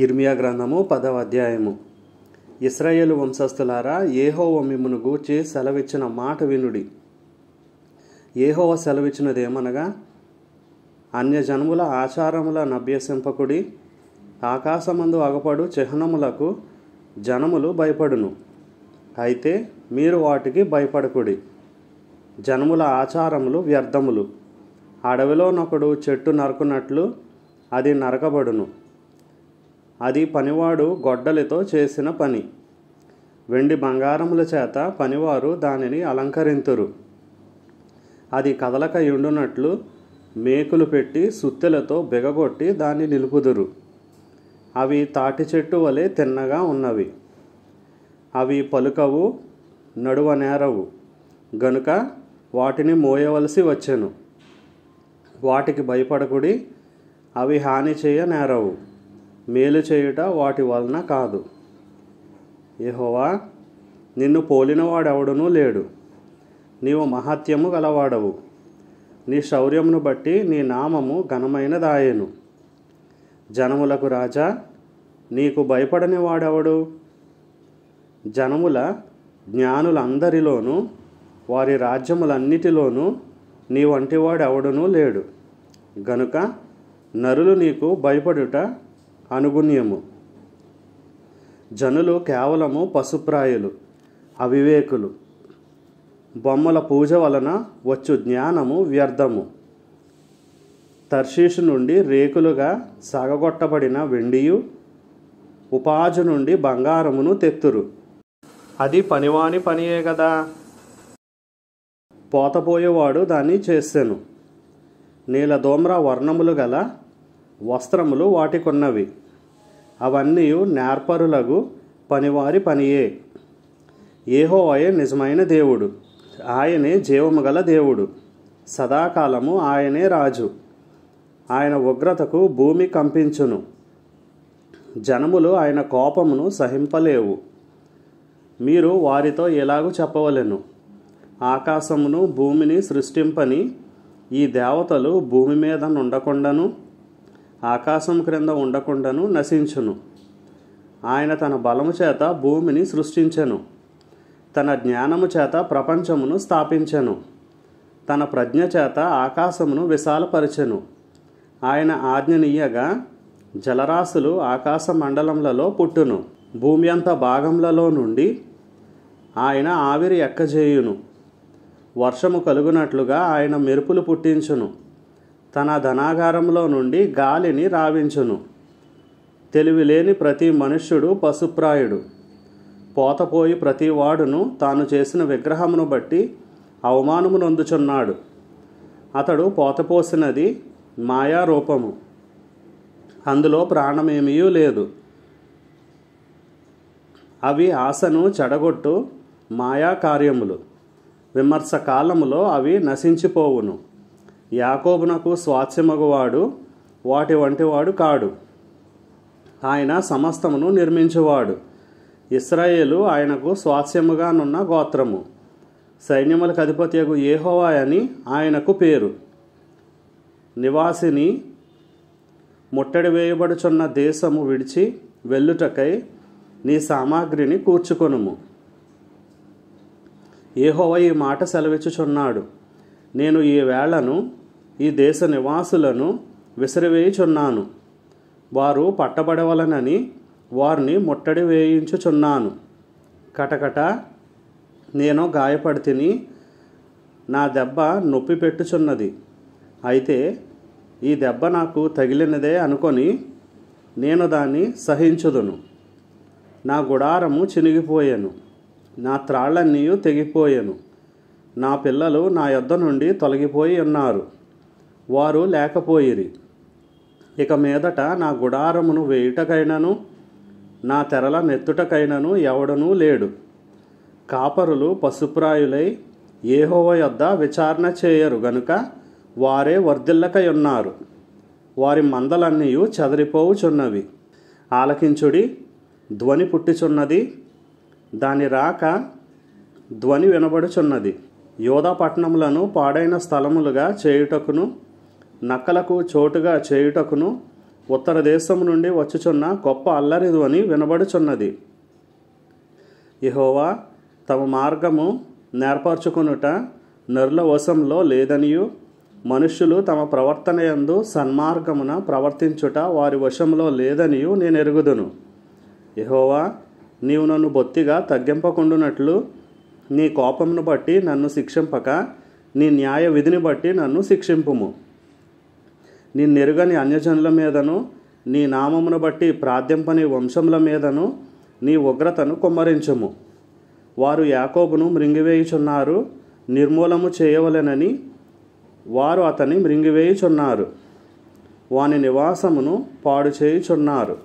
ఇర్మియా గ్రంథము 10వ అధ్యాయము. ఇశ్రాయేలు వంశస్థులారా, యెహోవా మిమ్మును గూర్చి సెలవిచ్చిన మాట వినుడి. యెహోవా సెలవిచ్చినదేమనగా, అన్యజనముల ఆచారముల నభ్యసింపకుడి. ఆకాశమందు అగపడు చిహ్నములకు జనములు భయపడును, అయితే మీరు వాటికి భయపడకుడి. జనముల ఆచారములు వ్యర్థములు. అడవిలోనొకడు చెట్టు నరుకున్నట్లు అది నరకబడును. అది పనివాడు గొడ్డలితో చేసిన పని. వెండి బంగారముల చేత పనివారు దానిని అలంకరింతురు. అది కదలక యుండునట్లు మేకులు పెట్టి సుత్తెలతో బిగగొట్టి దాన్ని నిలుపుదురు. అవి తాటి చెట్టు వలె తిన్నగా ఉన్నవి. అవి పలుకవు, నడువ నేరవు, గనుక వాటిని మోయవలసి వచ్చెను. వాటికి భయపడకుడి, అవి హాని చేయ నేరవు. మేలు చేయుట వాటి వలన కాదు. యెహోవా, నిన్ను పోలినవాడెవడునూ లేడు. నీవు మహత్యము గలవాడవు. నీ శౌర్యమును బట్టి నీ నామము ఘనమైనదాయెను. జనములకు రాజా, నీకు భయపడని వాడెవడు? జనముల జ్ఞానులందరిలోనూ వారి రాజ్యములన్నిటిలోనూ నీ వంటివాడెవడునూ లేడు. గనుక నరులు నీకు భయపడుట అనుగుణ్యము. జనులు కేవలము పశుప్రాయులు, అవివేకులు. బొమ్మల పూజ వలన వచ్చు జ్ఞానము వ్యర్థము. తర్షీషు నుండి రేకులుగా సాగగొట్టబడిన వెండియు, ఉపాజు నుండి బంగారమును తెత్తురు. అది పనివాని పనియే గదా. పోతపోయేవాడు దాన్ని చేసెను. నీలధూమ్ర వర్ణములు గల వస్త్రములు వాటికున్నవి. అవన్నీ నేర్పరులగు పనివారి పనియే. యెహోవాయే నిజమైన దేవుడు. ఆయనే జీవము గల దేవుడు. సదాకాలము ఆయనే రాజు. ఆయన ఉగ్రతకు భూమి కంపించును. జనములు ఆయన కోపమును సహింపలేవు. మీరు వారితో ఎలాగూ చెప్పవలెను, ఆకాశమును భూమిని సృష్టింపని ఈ దేవతలు భూమి మీద నుండకుండాను ఆకాశం క్రింద ఉండకుండాను నశించును. ఆయన తన బలము చేత భూమిని సృష్టించెను. తన జ్ఞానము చేత ప్రపంచమును స్థాపించెను. తన ప్రజ్ఞ చేత ఆకాశమును విశాలపరచెను. ఆయన ఆజ్ఞనీయగా జలరాశులు ఆకాశ మండలములలో పుట్టును. భూమి అంత భాగములలో నుండి ఆయన ఆవిరి ఎక్కజేయును. వర్షము కలుగునట్లుగా ఆయన మెరుపులు పుట్టించును. తన ధనాగారంలో నుండి గాలిని రావించును. తెలివిలేని ప్రతి మనుష్యుడు పశుప్రాయుడు. పోతపోయి ప్రతి వాడును తాను చేసిన విగ్రహమును బట్టి అవమానము నొందుచున్నాడు. అతడు పోతపోసినది మాయారూపము, అందులో ప్రాణమేమీ లేదు. అవి ఆశను చెడగొట్టు మాయా కార్యములు. విమర్శ కాలములో అవి నశించిపోవును. యాకోబునకు స్వాస్యమగువాడు వాటి వంటివాడు కాడు. ఆయన సమస్తమును నిర్మించువాడు. ఇశ్రాయేలు ఆయనకు స్వాస్యముగానున్న గోత్రము. సైన్యములకు అధిపతియగు యెహోవా అని ఆయనకు పేరు. నివాసిని ముట్టడి వేయబడుచున్న దేశము విడిచి వెళ్ళుటకై నీ సామాగ్రిని కూర్చుకొనుము. యెహోవా ఈ మాట సెలవిచ్చుచున్నాడు, నేను ఈ వేళను ఈ దేశ నివాసులను విసిరివేయుచున్నాను. వారు పట్టబడవలనని వారిని ముట్టడి వేయించుచున్నాను. కటకట నేను గాయపడితిని, నా దెబ్బ నొప్పి పెట్టుచున్నది. అయితే ఈ దెబ్బ నాకు తగిలినదే అనుకొని నేను దాన్ని సహించుదును. నా గుడారము చినిగిపోయెను, నా త్రాళ్ళన్నీ తెగిపోయెను. నా పిల్లలు నా యొద్ద నుండి తొలగిపోయి ఉన్నారు, వారు లేకపోయిరి. ఇక మీదట నా గుడారమును వేయుటకైనను నా తెరల నెత్తుటకైనను ఎవడనూ లేడు. కాపరులు పశుప్రాయులై యెహోవా యొద్ద విచారణ చేయరు గనుక వారే వర్ధిల్లకై ఉన్నారు. వారి మందలన్నీ చెదరిపోవుచున్నవి. ఆలకించుడి, ధ్వని పుట్టుచున్నది, దాని రాక ధ్వని వినబడుచున్నది. యోధా పట్టణములను పాడైన స్థలములుగా చేయుటకును నక్కలకు చోటుగా చేయుటకును ఉత్తర దేశం నుండి వచ్చుచున్న గొప్ప అల్లరి ధ్వని వినబడుచున్నది. యెహోవా తమ మార్గము నేర్పరచుకొనుట నరుల వశంలో లేదనియు, మనుష్యులు తమ ప్రవర్తన యందు సన్మార్గమున ప్రవర్తించుట వారి వశంలో లేదనియు నేను ఎరుగుదును. యెహోవా, నీవు నన్ను బొత్తిగా తగ్గింపకుండునట్లు నీ కోపమును బట్టి నన్ను శిక్షింపక నీ న్యాయ విధిని బట్టి నన్ను శిక్షింపుము. నిన్నెరుగని అన్యజనుల మీదను నీ నామమును బట్టి ప్రార్థింపని వంశముల మీదను నీ ఉగ్రతను కుమ్మరించుము. వారు యాకోబును మృంగివేయుచున్నారు, నిర్మూలము చేయవలెనని వారు అతని మృంగివేయుచున్నారు, వాని నివాసమును పాడు చేయుచున్నారు.